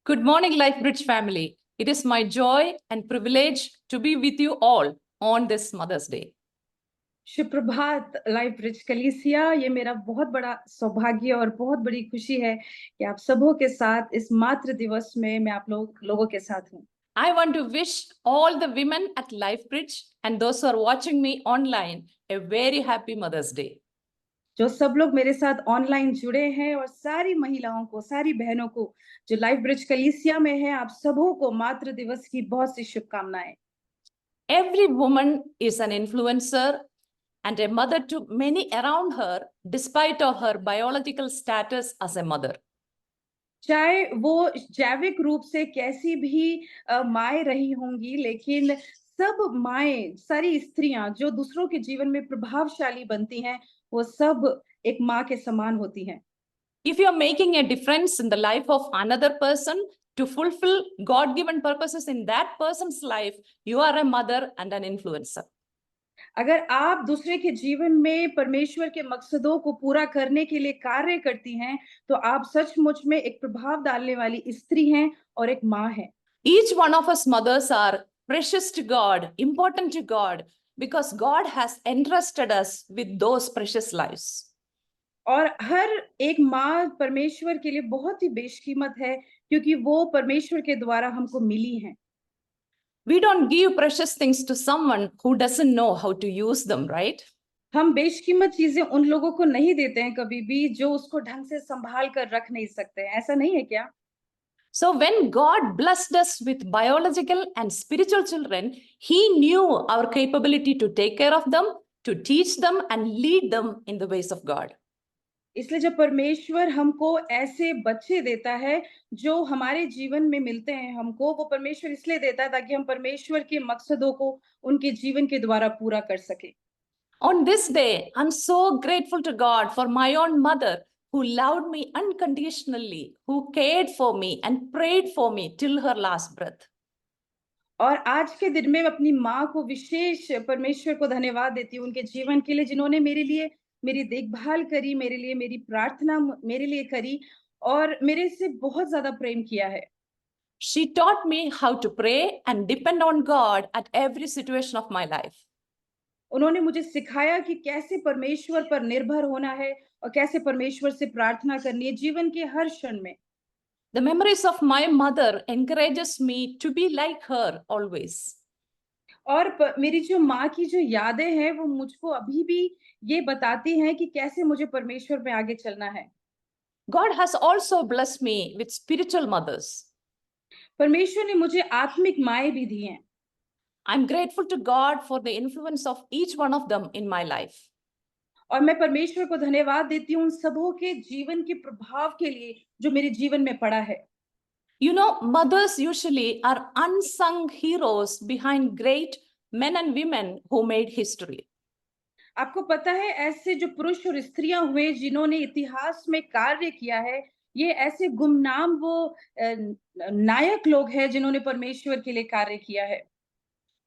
Good morning, LifeBridge family. It is my joy and privilege to be with you all on this Mother's Day. सुप्रभात life bridge कलीसिया। ये मेरा बहुत बड़ा सौभाग्य और बहुत बड़ी खुशी है कि आप सबों के साथ इस मातृ दिवस में मैं आप लोगों के साथ हूँ। I want to wish all the women at LifeBridge and those who are watching me online a very happy Mother's Day. जो सब लोग मेरे साथ ऑनलाइन जुड़े हैं और सारी महिलाओं को, सारी बहनों को जो लाइफ ब्रिज कलीसिया में है, आप सबों को मातृ दिवस की बहुत सी शुभकामनाएं। Every woman is an influencer and a mother to many around her, despite of her biological status as a mother. चाहे वो जैविक रूप से कैसी भी माएँ रही होंगी, लेकिन सब माएँ, सारी स्त्रियां जो दूसरों के जीवन में प्रभावशाली बनती हैं, वो सब एक माँ के समान होती हैं। If you are making a difference in the life of another person to fulfill God-given purposes in that person's life, you are a mother and an influencer. अगर आप दूसरे के जीवन में परमेश्वर के मकसदों को पूरा करने के लिए कार्य करती हैं, तो आप सचमुच में एक प्रभाव डालने वाली स्त्री हैं और एक माँ हैं। Each one of us mothers are precious to God, important to God, because God has entrusted us with those precious lives. और हर एक माँ परमेश्वर के लिए बहुत ही बेशकीमत है, क्योंकि वो परमेश्वर के द्वारा हमको मिली हैं। We don't give precious things to someone who doesn't know how to use them, right? हम बेशकीमत चीजें उन लोगों को नहीं देते हैं कभी भी जो उसको ढंग से संभाल कर रख नहीं सकते हैं। ऐसा नहीं है क्या? So when God blessed us with biological and spiritual children, He knew our capability to take care of them, to teach them and lead them in the ways of God. इसलिए जब परमेश्वर हमको ऐसे बच्चे देता है जो हमारे जीवन में मिलते हैं, हमको वो परमेश्वर इसलिए देता है ताकि हम परमेश्वर के मकसदों को उनके जीवन के द्वारा पूरा कर सके। On this day, I'm so grateful to God for my own mother who loved me unconditionally, who cared for me and prayed for me till her last breath. और आज के दिन में अपनी माँ को विशेष परमेश्वर को धन्यवाद देती हूँ उनके जीवन के लिए, जिन्होंने मेरे लिए मेरी देखभाल करी, मेरे लिए मेरी प्रार्थना मेरे लिए करी और मेरे से बहुत ज्यादा प्रेम किया है। She taught me how to pray and depend on God at every situation of my life. उन्होंने मुझे सिखाया कि कैसे परमेश्वर पर निर्भर होना है और कैसे परमेश्वर से प्रार्थना करनी है जीवन के हर क्षण में। The memories of my mother encourages me to be like her always. और मेरी जो माँ की जो यादें हैं वो मुझको अभी भी ये बताती हैं कि कैसे मुझे परमेश्वर में आगे चलना है। God has also blessed me with spiritual mothers. परमेश्वर ने मुझे आत्मिक माएँ भी दी हैं। I'm grateful to God for the influence of each one of them in my life. और मैं परमेश्वर को धन्यवाद देती हूँ उन सबों के जीवन के प्रभाव के लिए जो मेरे जीवन में पड़ा है। You know, mothers usually are unsung heroes behind great men and women who made history. आपको पता है ऐसे जो पुरुष और स्त्रियां हुए जिन्होंने इतिहास में कार्य किया है, ये ऐसे गुमनाम वो नायक लोग हैं जिन्होंने परमेश्वर के लिए कार्य किया है।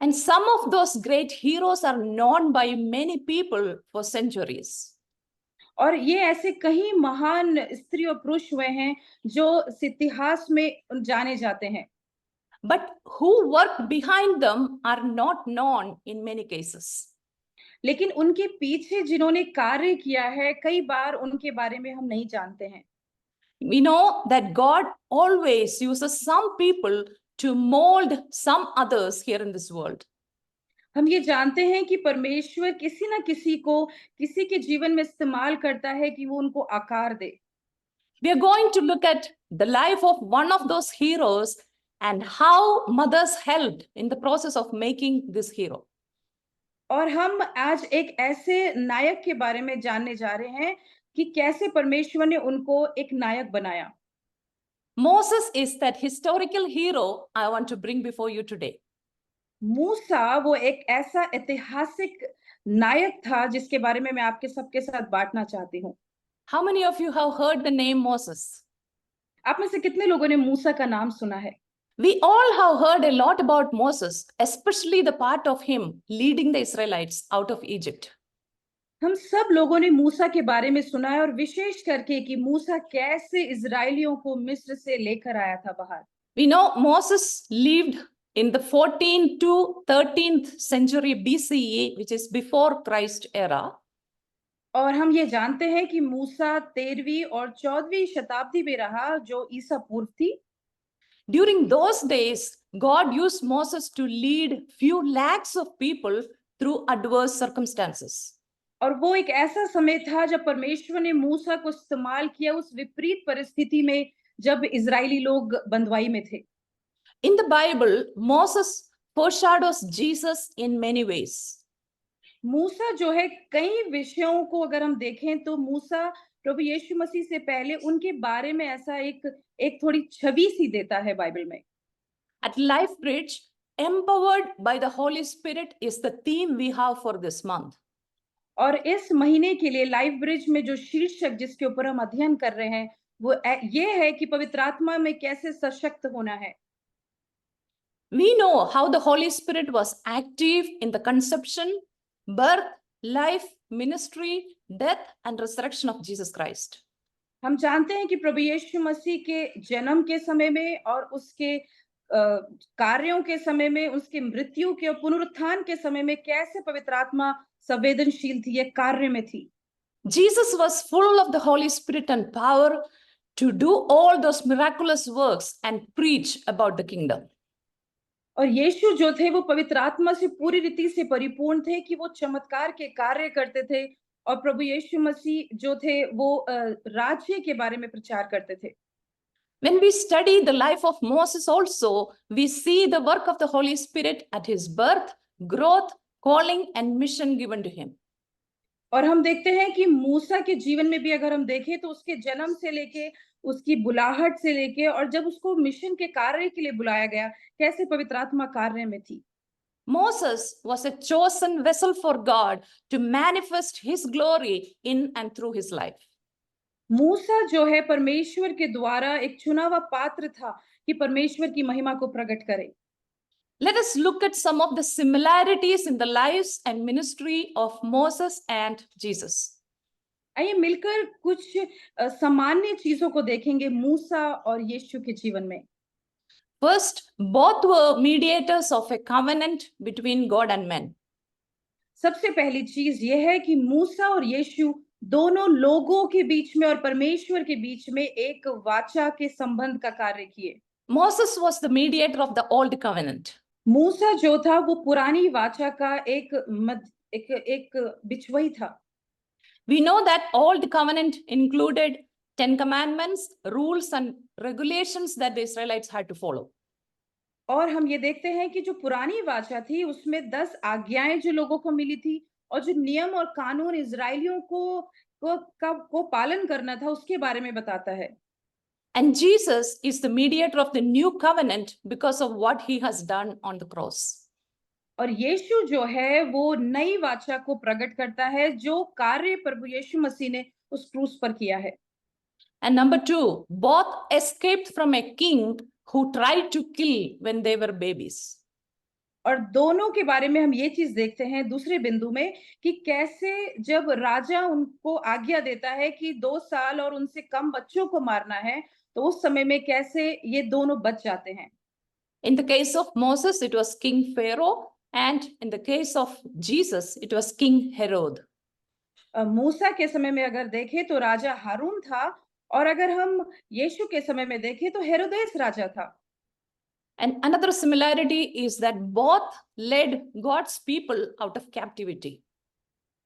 And some of those great heroes are known by many people for centuries. और ये ऐसे कई महान स्त्री और पुरुष हुए हैं जो इतिहास में जाने जाते हैं। But who worked behind them are not known in many cases. लेकिन उनके पीछे जिन्होंने कार्य किया है, कई बार उनके बारे में हम नहीं जानते हैं। We know that God always uses some people to mold some others here in this world. हम ये जानते हैं कि परमेश्वर किसी ना किसी को किसी के जीवन में इस्तेमाल करता है कि वो उनको आकार दे। We are going to look at the life of one of those heroes and how mothers helped in the process of making this hero. और हम आज एक ऐसे नायक के बारे में जानने जा रहे हैं कि कैसे परमेश्वर ने उनको एक नायक बनाया। Moses is that historical hero I want to bring before you today. मूसा वो एक ऐसा ऐतिहासिक नायक था जिसके बारे में मैं आपके सबके साथ बांटना चाहती हूँ। How many of you have heard the name Moses? आप में से कितने लोगों ने मूसा का नाम सुना है? We all have heard a lot about Moses, especially the part of him leading the Israelites out of Egypt. हम सब लोगों ने मूसा के बारे में सुना है और विशेष करके कि मूसा कैसे इजरायलियों को मिस्र से लेकर आया था बाहर। We know Moses lived in the 14th to 13th century BCE, which is before Christ era. और हम ये जानते हैं कि मूसा 13वीं और 14वीं शताब्दी में रहा, जो ईसा पूर्व थी। During those days, God used Moses to lead few lakhs of people through adverse circumstances. और वो एक ऐसा समय था जब परमेश्वर ने मूसा को इस्तेमाल किया उस विपरीत परिस्थिति में, जब इजरायली लोग बंधुआई में थे। In the Bible, Moses foreshadows Jesus in many ways. मूसा जो है, कई विषयों को अगर हम देखें तो मूसा प्रभु यीशु मसीह से पहले उनके बारे में ऐसा एक थोड़ी छवि सी देता है बाइबल में। At LifeBridge, empowered by the Holy Spirit is the theme we have for this month. और इस महीने के लिए लाइफ ब्रिज में जो शीर्षक जिसके ऊपर हम अध्ययन कर रहे हैं वो ये है कि पवित्र आत्मा में कैसे सशक्त होना है। We know how the Holy Spirit was active in the conception, birth, life, ministry, death, and resurrection of Jesus Christ. हम जानते हैं कि प्रभु यीशु मसीह के जन्म के समय में और उसके कार्यों के समय में, उसके मृत्यु के और पुनरुत्थान के समय में कैसे पवित्र आत्मा संवेदनशील थी, ये कार्य में थी। Jesus was full of the Holy Spirit and power to do all those miraculous works and preach about the kingdom. और यीशु जो थे वो पवित्र आत्मा से पूरी रीति से परिपूर्ण थे कि वो चमत्कार के कार्य करते थे, और प्रभु यीशु मसीह जो थे वो राज्य के बारे में प्रचार करते थे। When we study the life of Moses also, we see the work of the Holy Spirit at his birth, growth, calling, and mission given to him. और हम देखते हैं कि मूसा के जीवन में भी अगर हम देखें तो उसके जन्म से लेके, उसकी बुलाहट से लेके, और जब उसको मिशन के कार्य के लिए बुलाया गया, कैसे पवित्र आत्मा कार्य में थी। Moses was a chosen vessel for God to manifest his glory in and through his life. मूसा जो है परमेश्वर के द्वारा एक चुना हुआ पात्र था कि परमेश्वर की महिमा को प्रकट करे। Let us look at some of the similarities in the lives and ministry of Moses and Jesus. आइए मिलकर कुछ सामान्य चीजों को देखेंगे मूसा और यीशु के जीवन में। First, both were mediators of a covenant between God and men. सबसे पहली चीज यह है कि मूसा और यीशु दोनों लोगों के बीच में और परमेश्वर के बीच में एक वाचा के संबंध का कार्य किए। Moses was the mediator of the old covenant. मूसा जो था वो पुरानी वाचा का एक बिचवई था। We know that old covenant included 10 commandments, rules, and regulations that the Israelites had to follow. और हम ये देखते हैं कि जो पुरानी वाचा थी उसमें 10 आज्ञाएं जो लोगों को मिली थी, और जो नियम और कानून इजरायलियों को पालन करना था उसके बारे में बताता है। And Jesus is the mediator of the new covenant because of what he has done on the cross. और यीशु जो है वो नई वाचा को प्रकट करता है जो कार्य प्रभु यीशु मसीह ने उस क्रूस पर किया है। And number two, both escaped from a king who tried to kill when they were babies. और दोनों के बारे में हम ये चीज देखते हैं दूसरे बिंदु में कि कैसे जब राजा उनको आज्ञा देता है कि 2 साल और उनसे कम बच्चों को मारना है, तो उस समय में कैसे ये दोनों बच जाते हैं। In the case of Moses, it was King Pharaoh, and in the case of Jesus, it was King Herod. मूसा के समय में अगर देखें तो राजा हारून था, और अगर हम यीशु के समय में देखें तो हेरोदेस राजा था। And another similarity is that both led God's people out of captivity.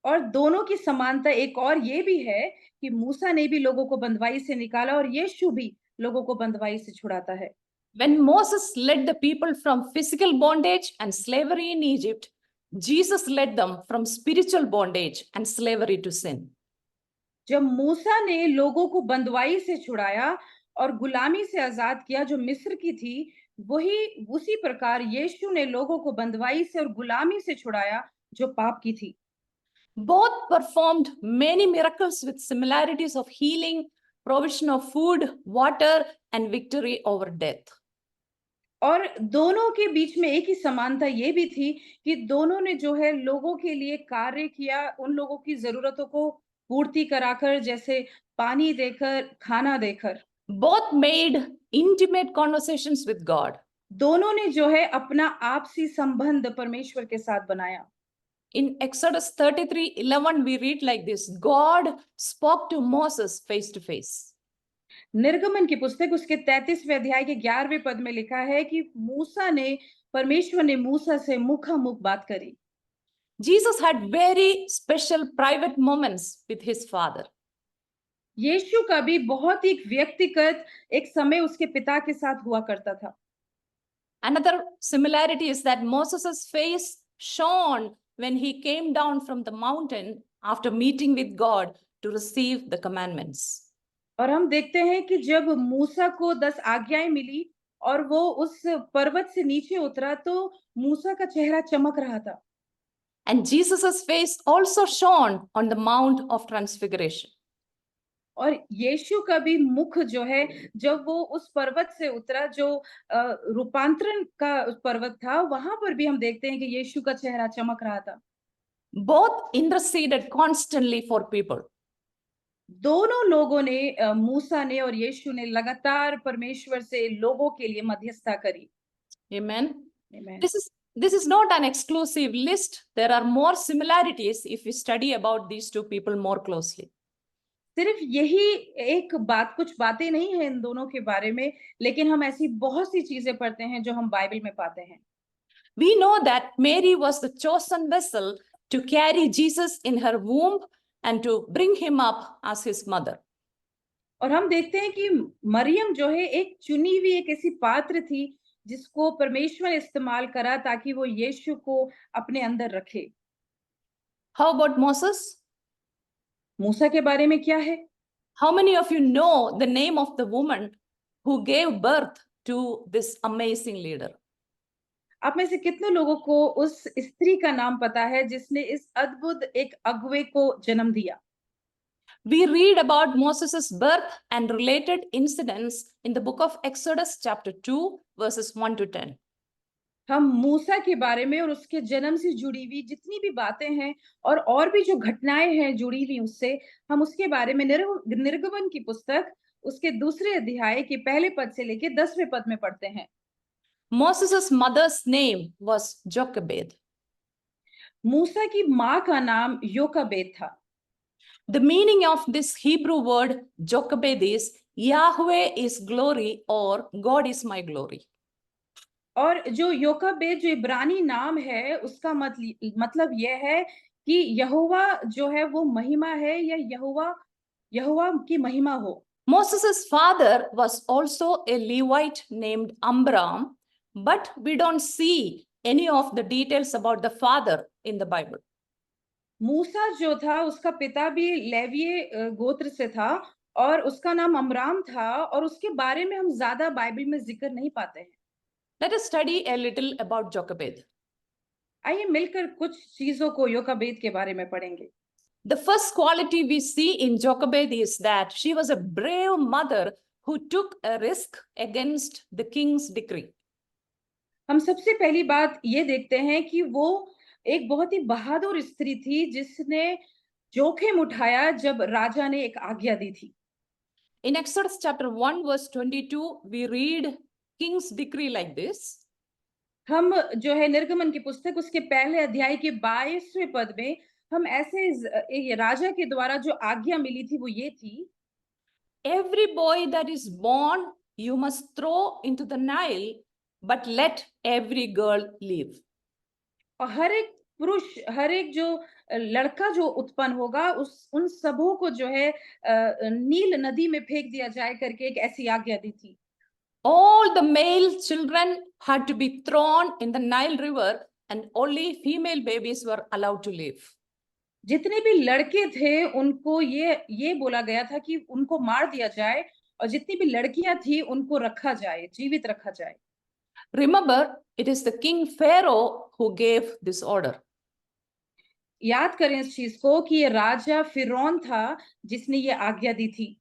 और दोनों की समानता एक और ये भी है कि मूसा ने भी लोगों को बंधुआई से निकाला और यीशु भी लोगों को बंधुआई से छुड़ाता है। When Moses led the people from physical bondage and slavery in Egypt, Jesus led them from spiritual bondage and slavery to sin. जब मूसा ने लोगों को बंधुआई से छुड़ाया और गुलामी से आजाद किया जो मिस्र की थी, वही उसी प्रकार यीशु ने लोगों को बंधुआई से और गुलामी से छुड़ाया जो पाप की थी। Both performed many miracles with similarities of healing, provision of food, water, and victory over death. और दोनों के बीच में एक ही समानता ये भी थी कि दोनों ने जो है लोगों के लिए कार्य किया, उन लोगों की ज़रूरतों को पूर्ति कराकर, जैसे पानी देकर, खाना देकर। Both made intimate conversations with God. दोनों ने जो है अपना आपसी संबंध परमेश्वर के साथ बनाया। In Exodus 33:11, we read like this: God spoke to Moses face to face. निर्गमन की पुस्तक उसके 33वें अध्याय के 11वें पद में लिखा है कि परमेश्वर ने मूसा से मुखामुख बात करी। Jesus had very special private moments with his father. यीशु का भी बहुत ही व्यक्तिगत एक समय उसके पिता के साथ हुआ करता था। Another similarity is that Moses' face shone when he came down from the mountain after meeting with God to receive the commandments. और हम देखते हैं कि जब मूसा को 10 आज्ञाएं मिली और वो उस पर्वत से नीचे उतरा तो मूसा का चेहरा चमक रहा था। And Jesus' face also shone on the Mount of Transfiguration. और यीशु का भी मुख जो है जब वो उस पर्वत से उतरा जो रूपांतरण का पर्वत था, वहां पर भी हम देखते हैं कि यीशु का चेहरा चमक रहा था। Both interceded constantly for people. दोनों लोगों ने मूसा ने और यीशु ने लगातार परमेश्वर से लोगों के लिए मध्यस्थता करी। Amen. Amen. This is not an exclusive list. There are more similarities if we study about these two people more closely. सिर्फ यही एक बात, कुछ बातें नहीं है इन दोनों के बारे में, लेकिन हम ऐसी बहुत सी चीजें पढ़ते हैं जो हम बाइबल में पाते हैं। We know that Mary was the chosen vessel to carry Jesus in her womb and to bring him up as his mother. और हम देखते हैं कि मरियम जो है एक चुनी हुई एक ऐसी पात्र थी जिसको परमेश्वर ने इस्तेमाल करा ताकि वो यीशु को अपने अंदर रखे। How about Moses? मूसा के बारे में क्या है? How many of you know the name of the woman who gave birth to this amazing leader? आप में से कितने लोगों को उस स्त्री का नाम पता है जिसने इस अद्भुत एक अगुवे को जन्म दिया? We read about Moses' birth and related incidents in the book of Exodus chapter 2 verses 1 to 10. हम मूसा के बारे में और उसके जन्म से जुड़ी हुई जितनी भी बातें हैं और भी जो घटनाएं हैं जुड़ी हुई उससे, हम उसके बारे में निर्गमन की पुस्तक उसके दूसरे अध्याय के पहले पद से लेके 10वें पद में पढ़ते हैं। Moses' mother's name was Jochebed. मूसा की माँ का नाम योकेबेद था। The meaning of this Hebrew word Jochebed is Yahweh is glory or God is my glory. और जो योकेबेद जो इब्रानी नाम है उसका मतलब यह है कि यहोवा जो है वो महिमा है या यहोवा की महिमा हो। Moses' father was also a Levite named Amram, but we don't see any of the details about the father in the Bible. मूसा जो था उसका पिता भी लेवीय गोत्र से था और उसका नाम अमराम था और उसके बारे में हम ज्यादा बाइबल में जिक्र नहीं पाते हैं। Let us study a little about Jochebed. आइए मिलकर कुछ चीजों को योकेबेद के बारे में पढ़ेंगे। The first quality we see in Jochebed is that she was a brave mother who took a risk against the king's decree. हम सबसे पहली बात ये देखते हैं कि वो एक बहुत ही बहादुर स्त्री थी जिसने जोखिम उठाया जब राजा ने एक आज्ञा दी थी। In Exodus chapter 1 verse 22, we read king's decree like this. हम जो है निर्गमन की पुस्तक उसके पहले अध्याय के 22वें पद में हम ऐसे राजा के द्वारा जो आज्ञा मिली थी वो ये थी, Every boy that is born you must throw into the Nile, but let every girl live. और हर एक जो लड़का जो उत्पन्न होगा उन सबों को जो है नील नदी में फेंक दिया जाए करके एक ऐसी आज्ञा दी थी। All the male children had to be thrown in the Nile River and only female babies were allowed to live. जितने भी लड़के थे उनको ये बोला गया था कि उनको मार दिया जाए और जितनी भी लड़कियां थी उनको रखा जाए, जीवित रखा जाए। Remember, it is the king Pharaoh who gave this order. याद करें इस चीज को कि ये राजा फिरौन था जिसने ये आज्ञा दी थी।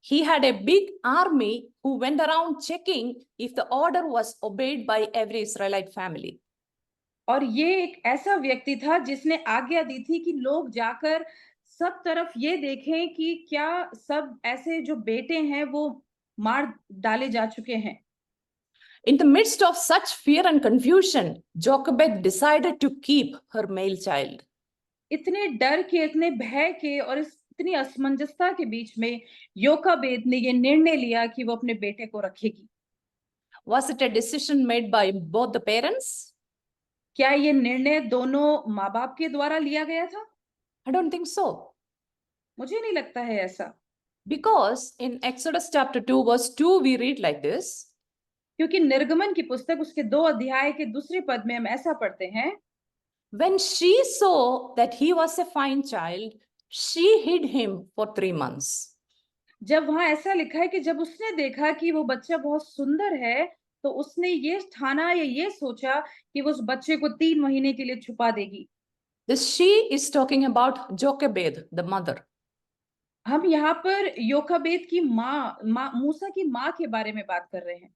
He had a big army who went around checking if the order was obeyed by every Israelite family. और ये एक ऐसा व्यक्ति था जिसने आज्ञा दी थी कि लोग जाकर सब तरफ ये देखें कि क्या सब ऐसे जो बेटे हैं वो मार डाले जा चुके हैं। In the midst of such fear and confusion, Jochebed decided to keep her male child. इतने डर के, इतने भय के और इतनी असमंजसता के बीच में योकाबेद ने ये निर्णय लिया कि वो अपने बेटे को रखेगी। Was it a decision made by both the parents? क्या ये निर्णय दोनों माँ-बाप के द्वारा लिया गया था? I don't think so. मुझे नहीं लगता है ऐसा। Because in Exodus chapter 2, verse 2, we read like this. क्योंकि निर्गमन की पुस्तक उसके 2 अध्याय के दूसरे पद में हम ऐसा पढ़ते हैं, When she saw that he was a fine child, she hid him for 3 months. जब वहां ऐसा लिखा है कि जब उसने देखा कि वो बच्चा बहुत सुंदर है, तो उसने ये ठाना या ये सोचा कि वो उस बच्चे को 3 महीने के लिए छुपा देगी। This she is talking about Jochebed, the mother. हम यहाँ पर योकाबेद की माँ मूसा की माँ के बारे में बात कर रहे हैं।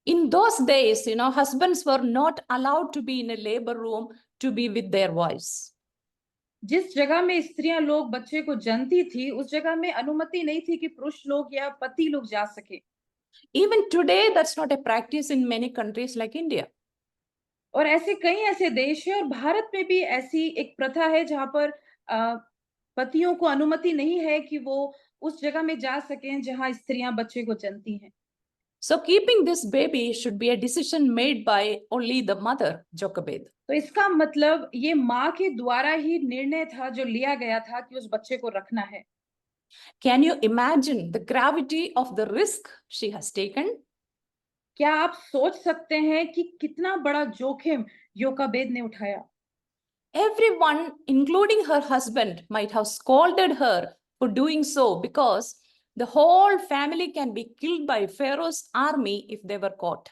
In those days, husbands were not allowed to be in a labor room to be with their wives. जिस जगह में स्त्रियां लोग बच्चे को जनती थी, उस जगह में अनुमति नहीं थी कि पुरुष लोग या पति लोग जा सके। Even today, that's not a practice in many countries like India. और ऐसे कई ऐसे देश हैं और भारत में भी ऐसी एक प्रथा है जहाँ पर पतियों को अनुमति नहीं है कि वो उस जगह में जा सकें जहाँ स्त्रियां बच्चे को जनती हैं। So keeping this baby should be a decision made by only the mother, Jochebed. तो इसका मतलब ये माँ के द्वारा ही निर्णय था जो लिया गया था कि उस बच्चे को रखना है। Can you imagine the gravity of the risk she has taken? क्या आप सोच सकते हैं कि कितना बड़ा जोखिम योकाबेद ने उठाया? Everyone, including her husband, might have scolded her for doing so because the whole family can be killed by Pharaoh's army if they were caught.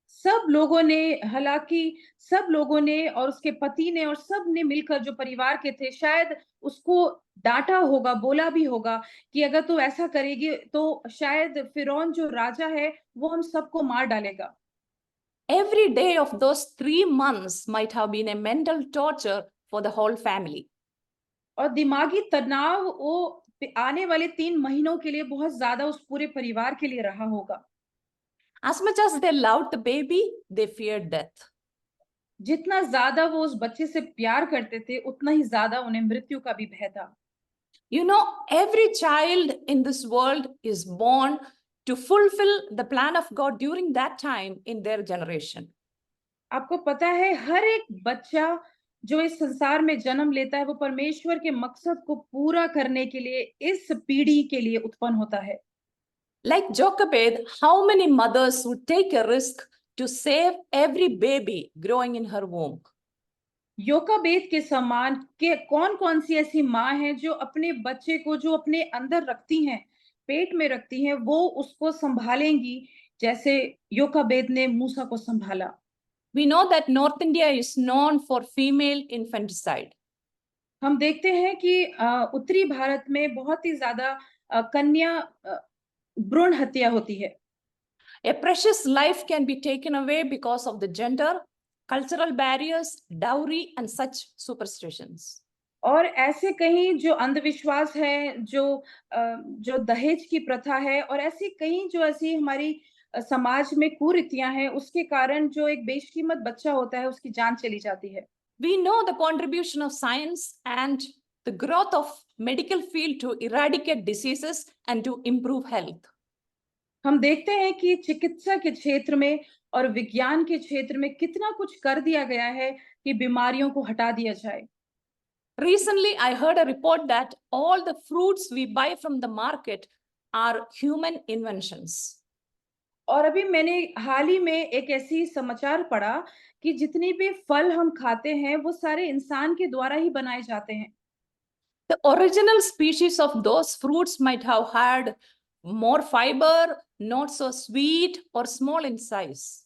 सब लोगों ने, हालांकि सब लोगों ने और उसके पति ने और सब ने मिलकर जो परिवार के थे शायद उसको डांटा होगा, बोला भी होगा कि अगर तू ऐसा करेगी तो शायद फिरौन जो राजा है वो हम सबको मार डालेगा। Every day of those 3 months might have been a mental torture for the whole family. और दिमागी तनाव वो आने वाले 3 महीनों के लिए बहुत ज्यादा उस पूरे परिवार के लिए रहा होगा। As much as they loved the baby, they feared death. जितना ज्यादा वो उस बच्चे से प्यार करते थे, उतना ही ज्यादा उन्हें मृत्यु का भी भय था। Every child in this world is born to fulfill the plan of God during that time in their generation. आपको पता है हर एक बच्चा जो इस संसार में जन्म लेता है वो परमेश्वर के मकसद को पूरा करने के लिए इस पीढ़ी के लिए उत्पन्न होता है। Like Jochebed, how many mothers would take a risk to save every baby growing in her womb? योकाबेद के समान के कौन-कौन सी ऐसी माँ हैं जो अपने बच्चे को जो अपने अंदर रखती हैं, पेट में रखती हैं, वो उसको संभालेंगी जैसे योकाबेद ने मूसा को संभाला। We know that North India is known for female infanticide. हम देखते हैं कि उत्तरी भारत में बहुत ही ज्यादा कन्या भ्रूण हत्या होती है। A precious life can be taken away because of the gender, cultural barriers, dowry, and such superstitions. और ऐसे कहीं जो अंधविश्वास है, जो दहेज की प्रथा है और ऐसी कहीं जो ऐसी हमारी समाज में कुरीतियां हैं, उसके कारण जो एक बेशकीमत बच्चा होता है, उसकी जान चली जाती है। We know the contribution of science and the growth of medical field to eradicate diseases and to improve health. हम देखते हैं कि चिकित्सा के क्षेत्र में और विज्ञान के क्षेत्र में कितना कुछ कर दिया गया है कि बीमारियों को हटा दिया जाए। Recently, I heard a report that all the fruits we buy from the market are human inventions. और अभी मैंने हाल ही में एक ऐसी समाचार पढ़ा कि जितनी भी फल हम खाते हैं वो सारे इंसान के द्वारा ही बनाए जाते हैं। The original species of those fruits might have had more fiber, not so sweet, or small in size.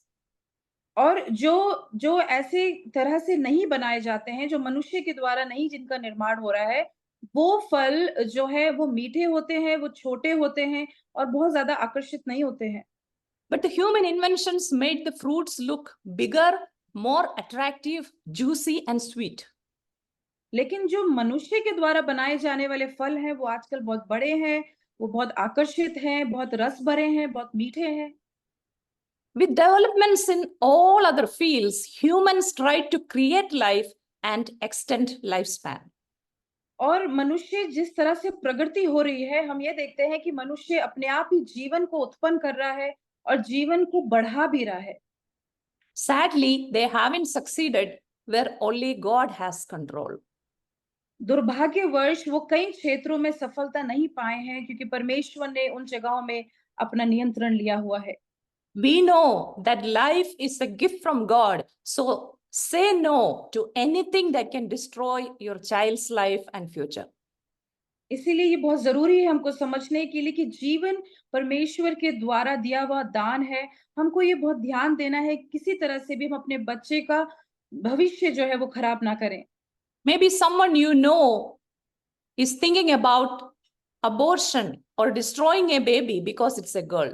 और जो ऐसे तरह से नहीं बनाए जाते हैं, जो मनुष्य के द्वारा नहीं जिनका निर्माण हो रहा है, वो फल जो है वो मीठे होते हैं, वो छोटे होते हैं और बहुत ज़्यादा आकर्षित नहीं होते हैं। But the human inventions made the fruits look bigger, more attractive, juicy, and sweet. लेकिन जो मनुष्य के द्वारा बनाए जाने वाले फल हैं, वो आजकल बहुत बड़े हैं, वो बहुत आकर्षित हैं, बहुत रस भरे हैं, बहुत मीठे हैं। With developments in all other fields, humans tried to create life and extend lifespan. और मनुष्य जिस तरह से प्रगति हो रही है, हम ये देखते हैं कि मनुष्य अपने आप ही जीवन को उत्पन्न कर रहा है और जीवन को बढ़ा भी रहा है। Sadly, they haven't succeeded where only God has control. दुर्भाग्यवश वो कई क्षेत्रों में सफलता नहीं पाए हैं क्योंकि परमेश्वर ने उन जगहों में अपना नियंत्रण लिया हुआ है। We know that life is a gift from God, so say no to anything that can destroy your child's life and future. इसीलिए ये बहुत ज़रूरी है हमको समझने के लिए कि जीवन परमेश्वर के द्वारा दिया हुआ दान है। हमको ये बहुत ध्यान देना है, किसी तरह से भी हम अपने बच्चे का भविष्य जो है वो खराब ना करें। Maybe someone you know is thinking about abortion or destroying a baby because it's a girl.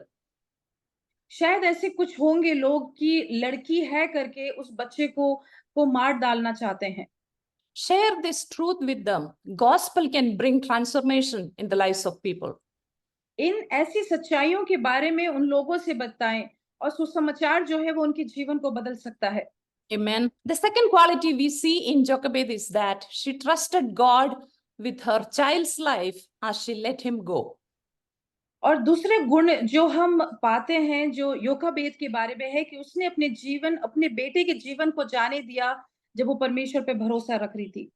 शायद ऐसे कुछ होंगे लोग कि लड़की है करके उस बच्चे को मार डालना चाहते हैं। Share this truth with them. Gospel can bring transformation in the lives of people. इन ऐसी सच्चाइयों के बारे में उन लोगों से बताएं और सुसमाचार जो है वो उनके जीवन को बदल सकता है। Amen. The second quality we see in Jochebed is that she trusted God with her child's life as she let him go. और दूसरे गुण जो हम पाते हैं जो योकाबेद के बारे में है कि उसने अपने जीवन अपने बेटे के जीवन को जाने दिया जब वो परमेश्वर पे भरोसा रख रही थी।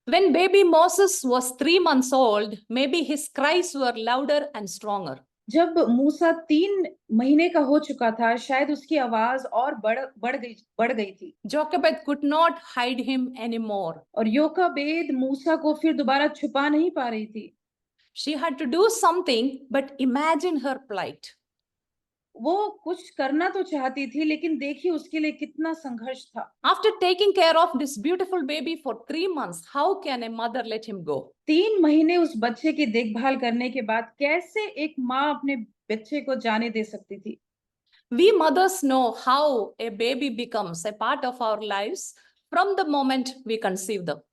When baby Moses was 3 months old, maybe his cries were louder and stronger. जब मूसा 3 महीने का हो चुका था शायद उसकी आवाज और बढ़ गई थी। Jochebed could not hide him anymore. और योकाबेद मूसा को फिर दोबारा छुपा नहीं पा रही थी। She had to do something, but imagine her plight. वो कुछ करना तो चाहती थी लेकिन देखिए उसके लिए कितना संघर्ष था। After taking care of this beautiful baby for 3 months, how can a mother let him go? 3 महीने उस बच्चे की देखभाल करने के बाद कैसे एक माँ अपने बच्चे को जाने दे सकती थी। We mothers know how a baby becomes a part of our lives from the moment we conceive them.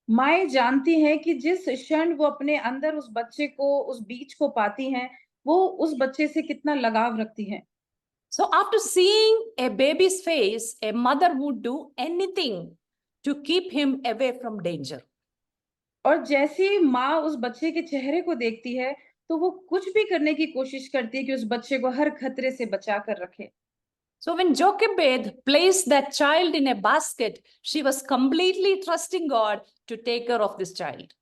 माएँ जानती हैं कि जिस क्षण वो अपने अंदर उस बच्चे को, उस बीज को पाती हैं, वो उस बच्चे से कितना लगाव रखती हैं। So after seeing a baby's face, a mother would do anything to keep him away from danger. और जैसे ही माँ उस बच्चे के चेहरे को देखती है, तो वो कुछ भी करने की कोशिश करती है कि उस बच्चे को हर खतरे से बचा कर रखे। So when Jochebed placed that child in a basket, she was completely trusting God to take care of this child.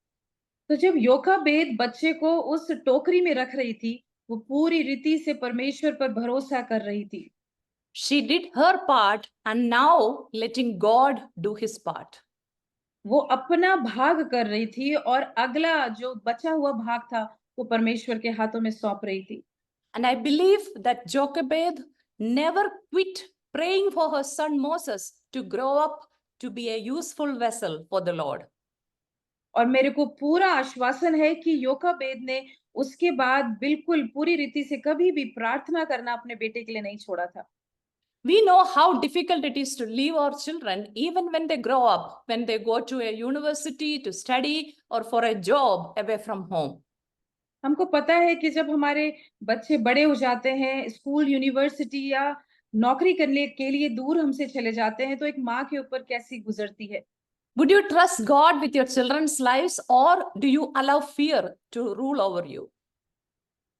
तो जब योकाबेद बच्चे को उस टोकरी में रख रही थी, वो पूरी रीति से परमेश्वर पर भरोसा कर रही थी। She did her part and now letting God do his part. वो अपना भाग कर रही थी और अगला जो बचा हुआ भाग था, वो परमेश्वर के हाथों में सौंप रही थी। And I believe that Jochebed never quit praying for her son Moses to grow up to be a useful vessel for the Lord. और मेरे को पूरा आश्वासन है कि योकाबेद ने उसके बाद बिल्कुल पूरी रीति से कभी भी प्रार्थना करना अपने बेटे के लिए नहीं छोड़ा था। We know how difficult it is to leave our children even when they grow up, when they go to a university to study or for a job away from home. हमको पता है कि जब हमारे बच्चे बड़े हो जाते हैं, स्कूल, यूनिवर्सिटी या नौकरी करने के लिए दूर हमसे चले जाते हैं, तो एक माँ के ऊपर कैसी गुजरती है। Would you trust God with your children's lives or do you allow fear to rule over you?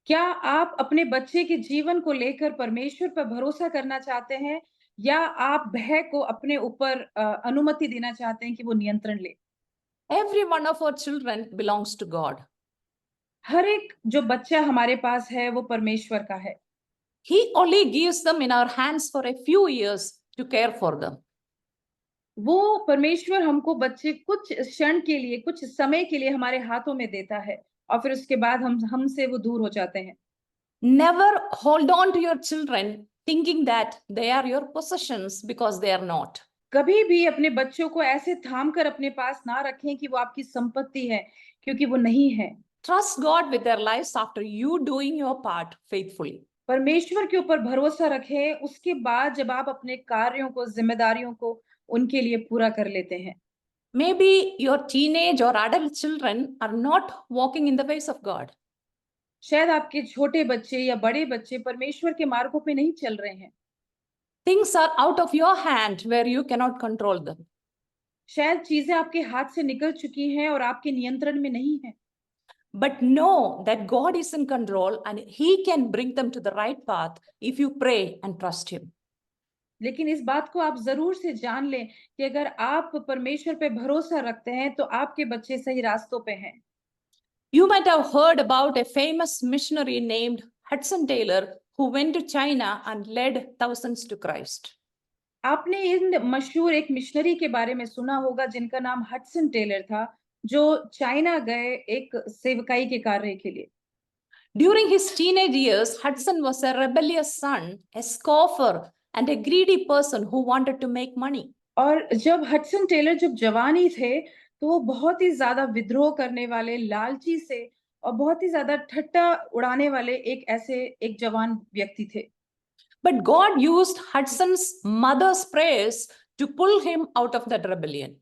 क्या आप अपने बच्चे के जीवन को लेकर परमेश्वर पर भरोसा करना चाहते हैं या आप भय को अपने ऊपर अनुमति देना चाहते हैं कि वो नियंत्रण ले? Every one of our children belongs to God. हर एक जो बच्चा हमारे पास है वो परमेश्वर का है। He only gives them in our hands for a few years to care for them. वो परमेश्वर हमको बच्चे कुछ क्षण के लिए, कुछ समय के लिए हमारे हाथों में देता है और फिर उसके बाद हमसे वो दूर हो जाते हैं। Never hold on to your children thinking that they are your possessions because they are not. कभी भी अपने बच्चों को ऐसे थाम कर अपने पास ना रखें कि वो आपकी संपत्ति है, क्योंकि वो नहीं है। Trust God with their lives after you doing your part faithfully. परमेश्वर के ऊपर भरोसा रखें, उसके बाद जब आप अपने कार्यों को, ज़िम्मेदारियों को उनके लिए पूरा कर लेते हैं। Maybe your teenage or adult children are not walking in the ways of God. शायद आपके छोटे बच्चे या बड़े बच्चे परमेश्वर के मार्गों पे नहीं चल रहे हैं। Things are out of your hand where you cannot control them. शायद चीज़ें आपके हाथ से निकल चुकी हैं और आपके नियंत्रण में नहीं हैं। But know that God is in control and He can bring them to the right path if you pray and trust Him. लेकिन इस बात को आप ज़रूर से जान लें कि अगर आप परमेश्वर पे भरोसा रखते हैं, तो आपके बच्चे सही रास्तों पे हैं। You might have heard about a famous missionary named Hudson Taylor who went to China and led thousands to Christ. आपने इन मशहूर एक मिशनरी के बारे में सुना होगा जिनका नाम हडसन टेलर था, जो चाइना गए एक सेवकाई के कार्य के लिए। During his teenage years, Hudson was a rebellious son, a scoffer, and a greedy person who wanted to make money. और जब हडसन टेलर जब जवानी थे, तो वो बहुत ही ज़्यादा विद्रोह करने वाले, लालची से और बहुत ही ज़्यादा ठट्टा उड़ाने वाले एक जवान व्यक्ति थे। But God used Hudson's mother's prayers to pull him out of that rebellion.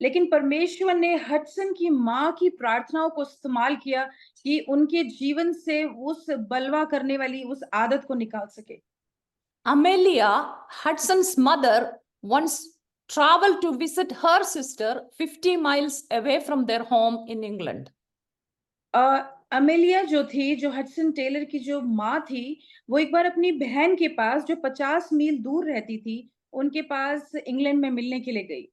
लेकिन परमेश्वर ने हडसन की माँ की प्रार्थनाओं को इस्तेमाल किया कि उनके जीवन से उस बलवा करने वाली उस आदत को निकाल सके। Amelia, Hudson's mother, once traveled to visit her sister 50 miles away from their home in England. Amelia जो थी, जो हडसन टेलर की जो माँ थी, वो एक बार अपनी बहन के पास जो 50 मील दूर रहती थी, उनके पास इंग्लैंड में मिलने के लिए गई।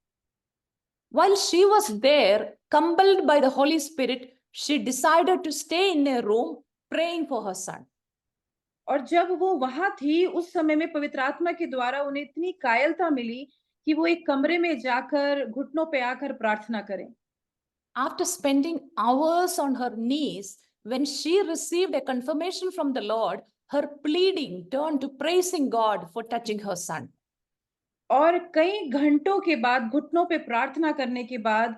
While she was there, compelled by the Holy Spirit, she decided to stay in a room praying for her son. और जब वो वहाँ थी, उस समय में पवित्र आत्मा के द्वारा उन्हें इतनी कायरता मिली कि वो एक कमरे में जाकर घुटनों पे आकर प्रार्थना करें। After spending hours on her knees, when she received a confirmation from the Lord, her pleading turned to praising God for touching her son. और कई घंटों के बाद घुटनों पे प्रार्थना करने के बाद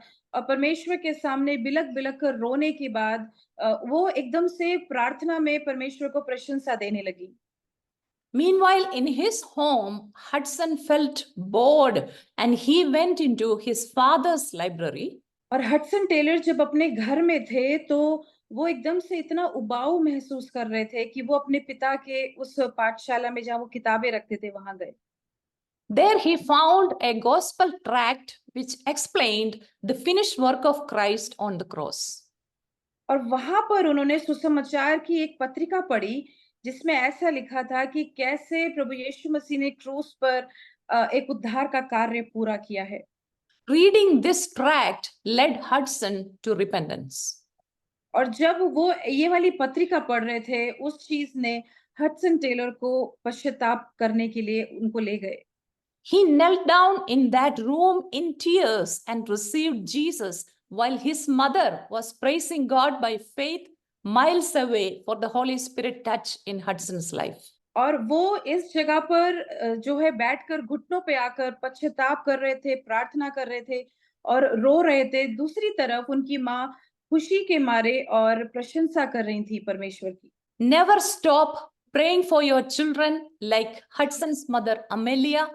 परमेश्वर के सामने बिलक-बिलक कर रोने के बाद वो एकदम से प्रार्थना में परमेश्वर को प्रशंसा देने लगी। Meanwhile, in his home, Hudson felt bored and he went into his father's library. और हडसन टेलर जब अपने घर में थे, तो वो एकदम से इतना उबाऊ महसूस कर रहे थे कि वो अपने पिता के उस पाठशाला में जहाँ वो किताबें रखते थे, वहाँ गए। There he found a gospel tract which explained the finished work of Christ on the cross. और वहाँ पर उन्होंने सुसमाचार की एक पत्रिका पढ़ी, जिसमें ऐसा लिखा था कि कैसे प्रभु यीशु मसीह ने क्रूस पर एक उद्धार का कार्य पूरा किया है। Reading this tract led Hudson to repentance. और जब वो ये वाली पत्रिका पढ़ रहे थे, उस चीज़ ने हडसन टेलर को पश्चाताप करने के लिए उनको ले गए। He knelt down in that room in tears and received Jesus while his mother was praising God by faith miles away for the Holy Spirit touch in Hudson's life. और वो इस जगह पर जो है बैठकर घुटनों पे आकर पश्चाताप कर रहे थे, प्रार्थना कर रहे थे और रो रहे थे। दूसरी तरफ उनकी माँ खुशी के मारे और प्रशंसा कर रही थी परमेश्वर की। Never stop praying for your children like Hudson's mother Amelia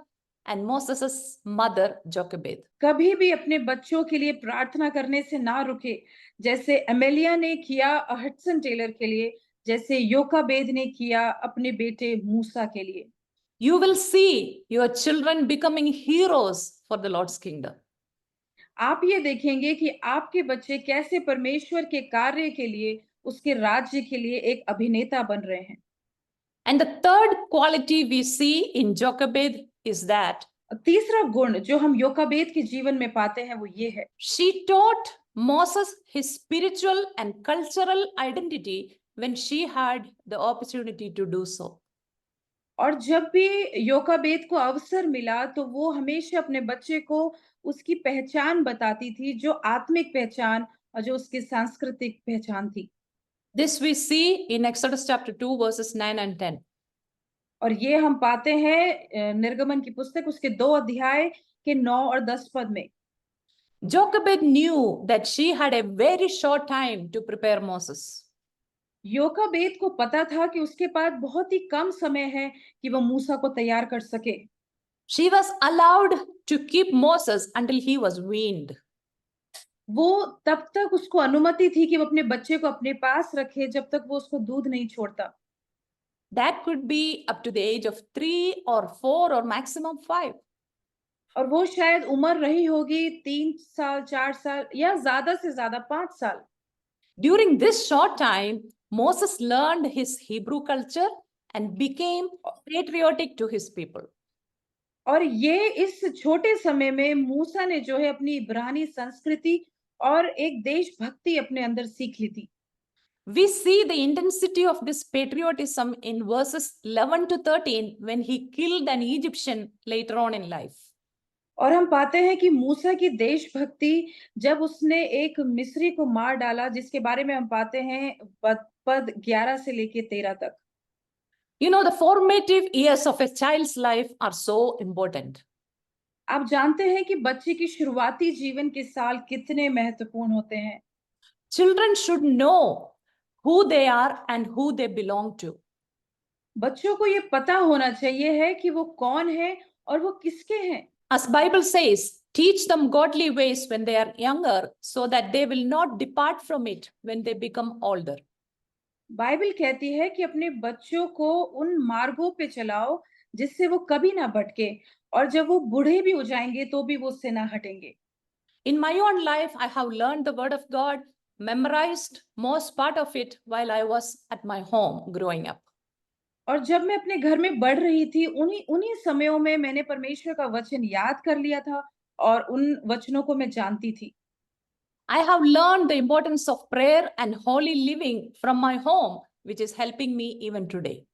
and Moses' mother Jochebed. कभी भी अपने बच्चों के लिए प्रार्थना करने से ना रुके, जैसे अमेलिया ने किया हडसन टेलर के लिए, जैसे योकाबेद ने किया अपने बेटे मूसा के लिए। You will see your children becoming heroes for the Lord's kingdom. आप ये देखेंगे कि आपके बच्चे कैसे परमेश्वर के कार्य के लिए, उसके राज्य के लिए एक अभिनेता बन रहे हैं। And the third quality we see in Jochebed is that तीसरा गुण जो हम योकाबेद के जीवन में पाते हैं, वो ये है। she taught Moses his spiritual and cultural identity when she had the opportunity to do so. और जब भी योकाबेद को अवसर मिला, तो वो हमेशा अपने बच्चे को उसकी पहचान बताती थी, जो आत्मिक पहचान और जो उसकी सांस्कृतिक पहचान थी। This we see in Exodus chapter 2 verses 9 and 10. और ये हम पाते हैं निर्गमन की पुस्तक उसके 2 अध्याय के 9 और 10 पद में। Jochebed knew that she had a very short time to prepare Moses. योकाबेद को पता था कि उसके पास बहुत ही कम समय है कि वह मूसा को तैयार कर सके। She was allowed to keep Moses until he was weaned. वो तब तक उसको अनुमति थी कि वो अपने बच्चे को अपने पास रखे जब तक वो उसको दूध नहीं छोड़ता। That could be up to the age of 3 or 4 or maximum 5. और वो शायद उम्र रही होगी 3 साल, 4 साल या ज्यादा से ज्यादा 5 साल। During this short time, Moses learned his Hebrew culture and became patriotic to his people. और ये इस छोटे समय में मूसा ने जो है अपनी इब्रानी संस्कृति और एक देशभक्ति अपने अंदर सीख ली थी। We see the intensity of this patriotism in verses 11 to 13 when he killed an Egyptian later on in life. और हम पाते हैं कि मूसा की देशभक्ति जब उसने एक मिस्री को मार डाला, जिसके बारे में हम पाते हैं पद 11 से लेके 13 तक। You know, the formative years of a child's life are so important. आप जानते हैं कि बच्चे की शुरुआती जीवन के साल कितने महत्वपूर्ण होते हैं। Children should know who they are and who they belong to. बच्चों को ये पता होना चाहिए है कि वो कौन है और वो किसके हैं। As Bible says, teach them godly ways when they are younger so that they will not depart from it when they become older. Bible कहती है कि अपने बच्चों को उन मार्गों पे चलाओ जिससे वो कभी ना भटके, और जब वो बूढ़े भी हो जाएंगे तो भी वो उससे ना हटेंगे। In my own life, I have learned the word of God, memorized most part of it while I was at my home growing up. और जब मैं अपने घर में बढ़ रही थी, उन्हीं उन्हीं समयों में मैंने परमेश्वर का वचन याद कर लिया था और उन वचनों को मैं जानती थी। I have learned the importance of prayer and holy living from my home, which is helping me even today.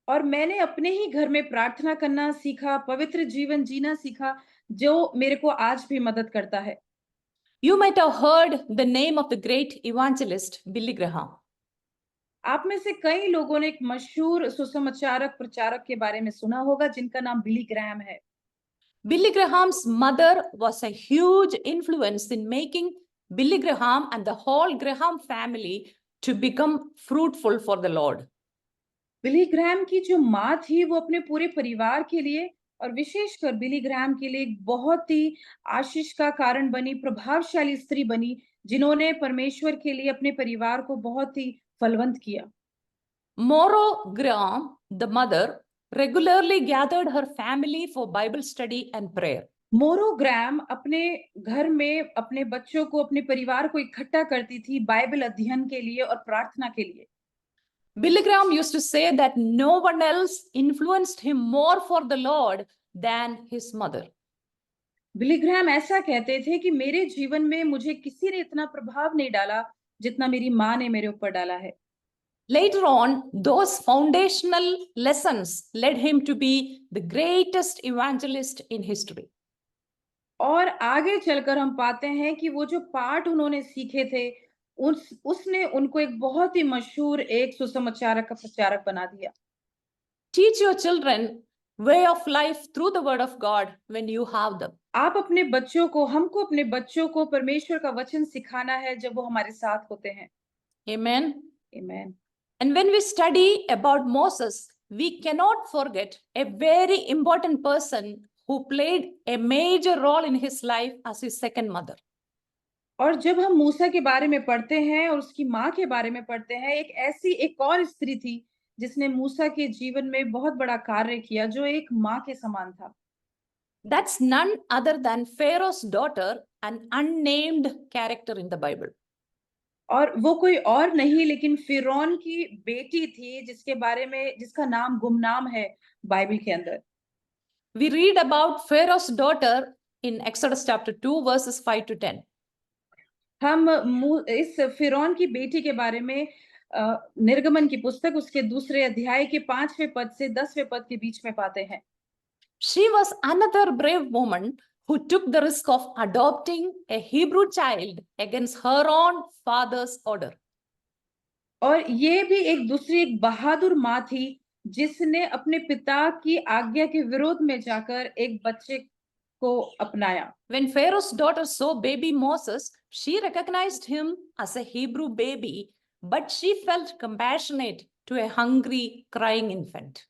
और मैंने अपने ही घर में प्रार्थना करना सीखा, पवित्र जीवन जीना सीखा, जो मेरे को आज भी मदद करता है। You might have heard the name of the great evangelist Billy Graham. आप में से कई लोगों ने एक मशहूर सुसमाचारक प्रचारक के बारे में सुना होगा जिनका नाम बिली ग्रैहम है। Billy Graham's mother was a huge influence in making Billy Graham and the whole Graham family to become fruitful for the Lord. Billy Graham की जो माँ थी वो अपने पूरे परिवार के लिए और विशेषकर बिली ग्रैहम के लिए एक बहुत ही आशीष का कारण बनी, प्रभावशाली स्त्री बनी, जिन्होंने परमेश्वर के लिए अपने परिवार को बहुत ही फलवंत किया। Moro Graham, the mother, regularly gathered her family for Bible study and prayer. मोरो ग्रैम अपने घर में अपने बच्चों को, अपने परिवार को इकट्ठा करती थी बाइबल अध्ययन के लिए और प्रार्थना के लिए। Billy Graham used to say that no one else influenced him more for the Lord than his mother. Billy Graeme ऐसा कहते थे कि मेरे जीवन में मुझे किसी ने इतना प्रभाव नहीं डाला जितना मेरी माँ ने मेरे ऊपर डाला है। Later on, those foundational lessons led him to be the greatest evangelist in history. और आगे चलकर हम पाते हैं कि वो जो पाठ उन्होंने सीखे थे, उसने उनको एक बहुत ही मशहूर एक सुसमाचारक का प्रचारक बना दिया। Teach your children way of life through the word of God when you have them. आप अपने बच्चों को, हमको अपने बच्चों को परमेश्वर का वचन सिखाना है जब वो हमारे साथ होते हैं। Amen. आमीन। And when we study about Moses, we cannot forget a very important person who played a major role in his life as his second mother. और जब हम मूसा के बारे में पढ़ते हैं और उसकी माँ के बारे में पढ़ते हैं, एक और स्त्री थी जिसने मूसा के जीवन में बहुत बड़ा कार्य किया, जो एक माँ के समान था। That's none other than Pharaoh's daughter, an unnamed character in the Bible. और वो कोई और नहीं लेकिन फिरौन की बेटी थी, जिसके बारे में, जिसका नाम गुमनाम है बाइबल के अंदर। We read about Pharaoh's daughter in Exodus chapter 2 verses 5 to 10. हम इस फिरौन की बेटी के बारे में निर्गमन की पुस्तक उसके दूसरे अध्याय के 5वें पद से 10वें पद के बीच में पाते हैं। She was another brave woman who took the risk of adopting a Hebrew child against her own father's order. और ये भी एक बहादुर माँ थी जिसने अपने पिता की आज्ञा के विरोध में जाकर एक बच्चे को अपनाया। When Pharaoh's daughter saw baby Moses, she recognized him as a Hebrew baby, but she felt compassionate to a hungry, crying infant.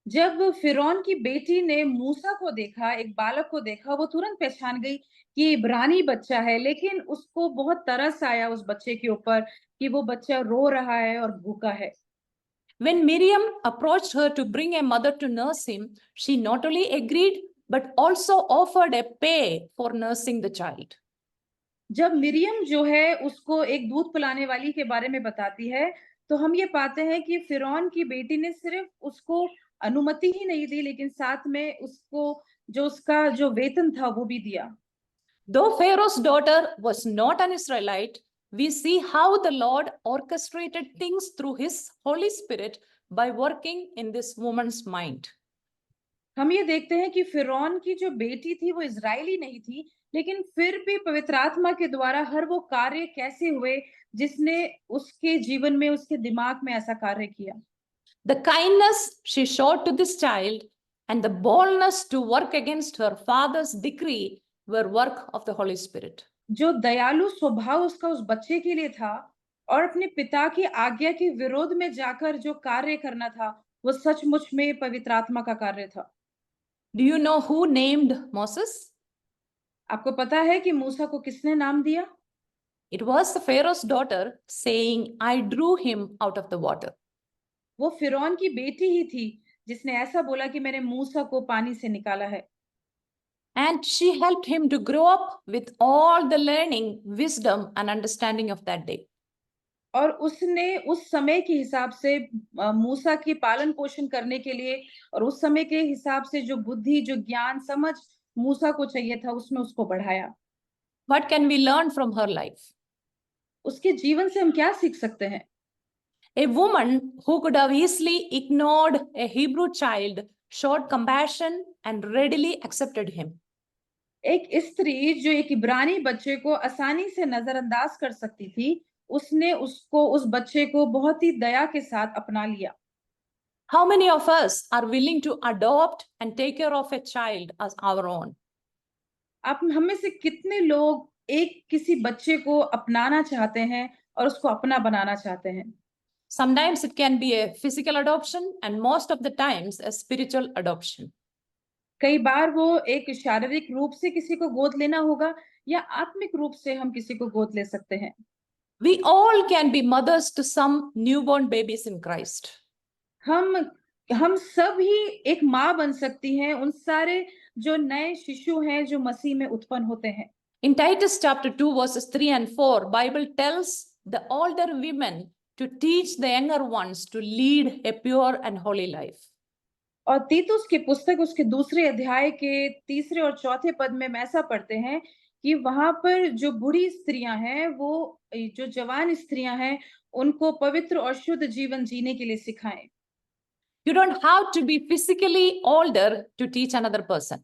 जब फिरौन की बेटी ने मूसा को देखा, एक बालक को देखा, वो तुरंत पहचान गई कि ये इब्रानी बच्चा है, लेकिन उसको बहुत तरस आया उस बच्चे के ऊपर कि वो बच्चा रो रहा है और भूखा है। When Miriam approached her to bring a mother to nurse him, she not only agreed but also offered a pay for nursing the child. जब मिरियम जो है उसको एक दूध पिलाने वाली के बारे में बताती है, तो हम ये पाते हैं कि फिरौन की बेटी ने सिर्फ उसको अनुमति ही नहीं दी, लेकिन साथ में उसको जो उसका जो वेतन था वो भी दिया। Though Pharaoh's daughter was not an Israelite, we see how the Lord orchestrated things through his Holy Spirit by working in this woman's mind. हम ये देखते हैं कि फिरौन की जो बेटी थी वो इज़राइली नहीं थी, लेकिन फिर भी पवित्र आत्मा के द्वारा हर वो कार्य कैसे हुए जिसने उसके जीवन में, उसके दिमाग में ऐसा कार्य किया। The kindness she showed to this child and the boldness to work against her father's decree were work of the Holy Spirit. जो दयालु स्वभाव उसका उस बच्चे के लिए था और अपने पिता की आज्ञा के विरोध में जाकर जो कार्य करना था, वो सचमुच में पवित्र आत्मा का कार्य था। Do you know who named Moses? आपको पता है कि मूसा को किसने नाम दिया? It was the Pharaoh's daughter saying, I drew him out of the water. वो फिरौन की बेटी ही थी जिसने ऐसा बोला कि मैंने मूसा को पानी से निकाला है। And she helped him to grow up with all the learning, wisdom, and understanding of that day. और उसने उस समय के हिसाब से मूसा की पालन पोषण करने के लिए और उस समय के हिसाब से जो बुद्धि, जो ज्ञान, समझ मूसा को चाहिए था, उसमें उसको बढ़ाया। What can we learn from her life? उसके जीवन से हम क्या सीख सकते हैं? A woman who could have easily ignored a Hebrew child showed compassion and readily accepted him. एक स्त्री जो एक इब्रानी बच्चे को आसानी से नजरअंदाज कर सकती थी, उसने उस बच्चे को बहुत ही दया के साथ अपना लिया। How many of us are willing to adopt and take care of a child as our own? आप हम में से कितने लोग एक किसी बच्चे को अपनाना चाहते हैं और उसको अपना बनाना चाहते हैं? Sometimes it can be a physical adoption, and most of the times a spiritual adoption. कई बार वो एक शारीरिक रूप से किसी को गोद लेना होगा या आत्मिक रूप से हम किसी को गोद ले सकते हैं। We all can be mothers to some newborn babies in Christ. हम हम सब ही एक माँ बन सकती हैं उन सारे जो नए शिशु हैं जो मसीह में उत्पन्न होते हैं। In Titus chapter 2 verses 3 and 4, Bible tells the older women to teach the younger ones to lead a pure and holy life. और तीतुस की पुस्तक उसके दूसरे अध्याय के तीसरे और चौथे पद में हम ऐसा पढ़ते हैं कि वहां पर जो बूढ़ी स्त्रियां हैं वो जो जवान स्त्रियां हैं उनको पवित्र और शुद्ध जीवन जीने के लिए सिखाएं। You don't have to be physically older to teach another person.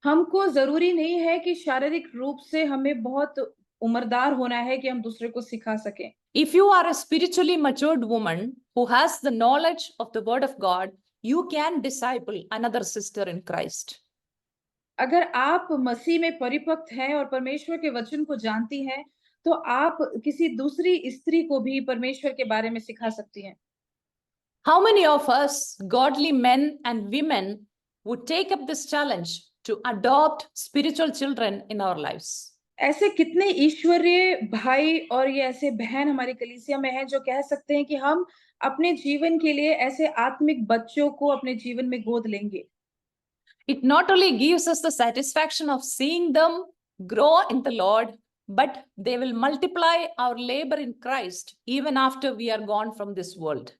हमको जरूरी नहीं है कि शारीरिक रूप से हमें बहुत उम्रदार होना है कि हम दूसरे को सिखा सकें। If you are a spiritually matured woman who has the knowledge of the word of God, you can disciple another sister in Christ. अगर आप मसीह में परिपक्व हैं और परमेश्वर के वचन को जानती हैं, तो आप किसी दूसरी स्त्री को भी परमेश्वर के बारे में सिखा सकती हैं। How many of us, godly men and women, would take up this challenge to adopt spiritual children in our lives? ऐसे कितने ईश्वरीय भाई और ये ऐसे बहन हमारी कलीसिया में हैं जो कह सकते हैं कि हम अपने जीवन के लिए ऐसे आत्मिक बच्चों को अपने जीवन में गोद लेंगे। It not only gives us the satisfaction of seeing them grow in the Lord, but they will multiply our labor in Christ even after we are gone from this world.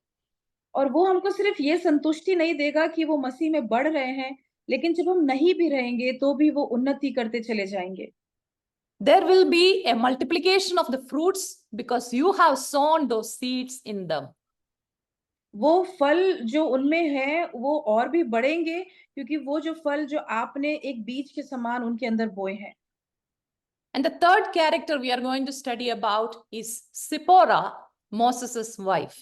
और वो हमको सिर्फ ये संतुष्टि नहीं देगा कि वो मसीह में बढ़ रहे हैं, लेकिन जब हम नहीं भी रहेंगे तो भी वो उन्नति करते चले जाएंगे। There will be a multiplication of the fruits because you have sown those seeds in them. वो फल जो उनमें है वो और भी बढ़ेंगे क्योंकि वो जो फल जो आपने एक बीज के समान उनके अंदर बोए हैं। And the third character we are going to study about is Zipporah, Moses' wife.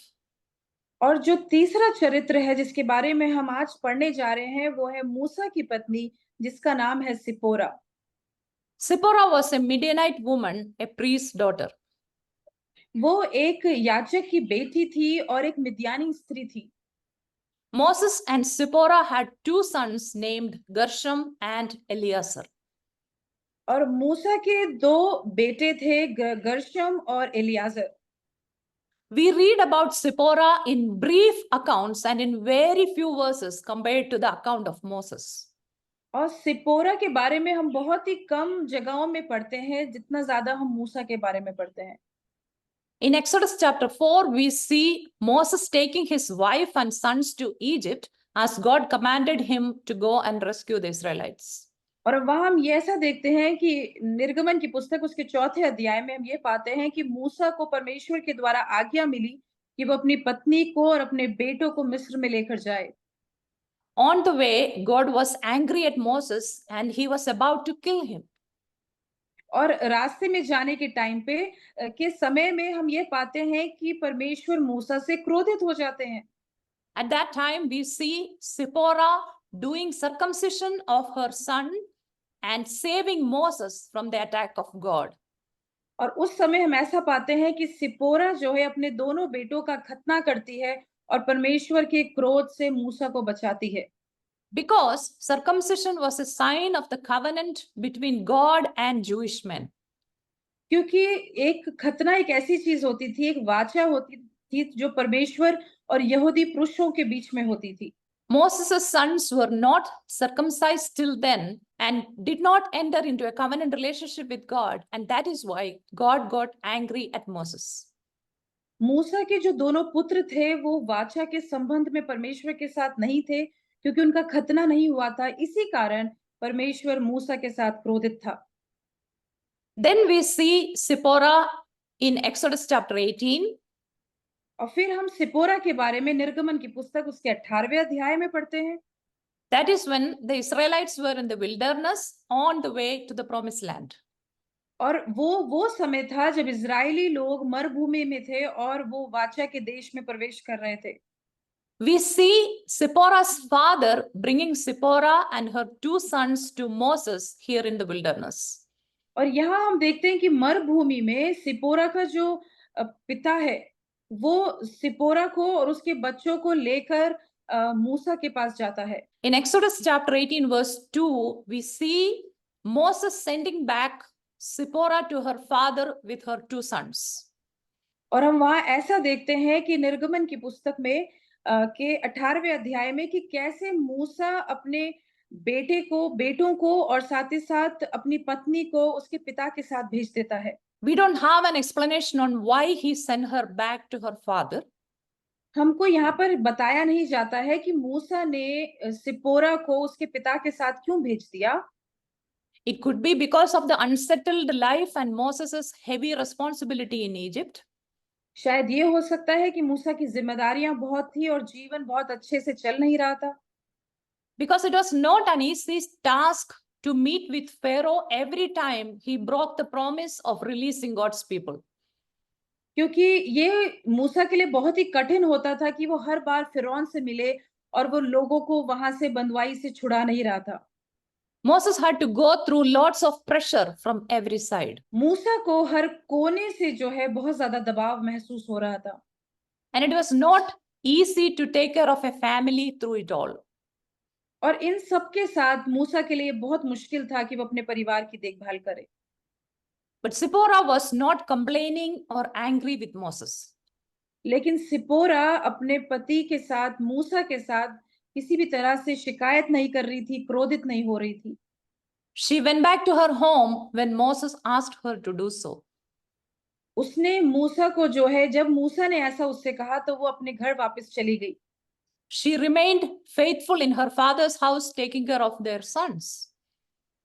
और जो तीसरा चरित्र है जिसके बारे में हम आज पढ़ने जा रहे हैं वो है मूसा की पत्नी जिसका नाम है Sipora. Zipporah was a Midianite woman, a priest's daughter. वो एक याजक की बेटी थी और एक मिद्यानी स्त्री थी। Moses and Zipporah had two sons named Gershom and Eleazar. और मूसा के दो बेटे थे गर्शम और Eliezer. We read about Zipporah in brief accounts and in very few verses compared to the account of Moses. और सिपोरा के बारे में हम बहुत ही कम जगहों में पढ़ते हैं जितना ज्यादा हम मूसा के बारे में पढ़ते हैं। In Exodus chapter 4, we see Moses taking his wife and sons to Egypt as God commanded him to go and rescue the Israelites. और वहां हम ये ऐसा देखते हैं कि निर्गमन की पुस्तक उसके चौथे अध्याय में हम ये पाते हैं कि मूसा को परमेश्वर के द्वारा आज्ञा मिली कि वो अपनी पत्नी को और अपने बेटों को मिस्र में लेकर जाए। On the way, God was angry at Moses and he was about to kill him. और रास्ते में जाने के टाइम पे के समय में हम ये पाते हैं कि परमेश्वर मूसा से क्रोधित हो जाते हैं। At that time, we see Zipporah doing circumcision of her son and saving Moses from the attack of God. और उस समय हम ऐसा पाते हैं कि सिपोरा जो है अपने दोनों बेटों का खतना करती है और परमेश्वर के क्रोध से मूसा को बचाती है। Because circumcision was a sign of the covenant between God and Jewish men. क्योंकि एक खतना एक ऐसी चीज होती थी, एक वाचा होती थी जो परमेश्वर और यहूदी पुरुषों के बीच में होती थी। Moses' sons were not circumcised till then and did not enter into a covenant relationship with God, and that is why God got angry at Moses. मूसा के जो दोनों पुत्र थे वो वाचा के संबंध में परमेश्वर के साथ नहीं थे क्योंकि उनका खतना नहीं हुआ था, इसी कारण परमेश्वर मूसा के साथ क्रोधित था। Then we see Zipporah in Exodus chapter 18. और फिर हम सिपोरा के बारे में निर्गमन की पुस्तक उसके 18वें अध्याय में पढ़ते हैं। That is when the Israelites were in the wilderness on the way to the promised land. और वो समय था जब इजरायली लोग मरुभूमि में थे और वो वाचा के देश में प्रवेश कर रहे थे। We see Zipporah's father bringing Zipporah and her two sons to Moses here in the wilderness. और यहाँ हम देखते हैं कि मरुभूमि में सिपोरा का जो पिता है वो सिपोरा को और उसके बच्चों को लेकर मूसा के पास जाता है। In Exodus chapter 18 verse 2, we see Moses sending back Zipporah to her father with her two sons. और हम वहां ऐसा देखते हैं कि निर्गमन की पुस्तक में के 18वें अध्याय में कि कैसे मूसा अपने बेटों को और साथ ही साथ अपनी पत्नी को उसके पिता के साथ भेज देता है। We don't have an explanation on why he sent her back to her father. हमको यहाँ पर बताया नहीं जाता है कि मूसा ने सिपोरा को उसके पिता के साथ क्यों भेज दिया। It could be because of the unsettled life and Moses's heavy responsibility in Egypt. शायद ये हो सकता है कि मूसा की जिम्मेदारियां बहुत थी और जीवन बहुत अच्छे से चल नहीं रहा था। Because it was not an easy task to meet with Pharaoh every time he broke the promise of releasing God's people. क्योंकि ये मूसा के लिए बहुत ही कठिन होता था कि वो हर बार फिरौन से मिले और वो लोगों को वहां से बंदवाई से छुड़ा नहीं रहा था। Moses had to go through lots of pressure from every side. मूसा को हर कोने से जो है बहुत ज्यादा दबाव महसूस हो रहा था। And it was not easy to take care of a family through it all. और इन सब के साथ मूसा के लिए बहुत मुश्किल था कि वो अपने परिवार की देखभाल करे। But Zipporah was not complaining or angry with Moses. लेकिन सिपोरा अपने पति के साथ मूसा के साथ किसी भी तरह से शिकायत नहीं कर रही थी, क्रोधित नहीं हो रही थी। She went back to her home when Moses asked her to do so. उसने मूसा को जो है जब मूसा ने ऐसा उससे कहा तो वो अपने घर वापस चली गई। She remained faithful in her father's house, taking care of their sons.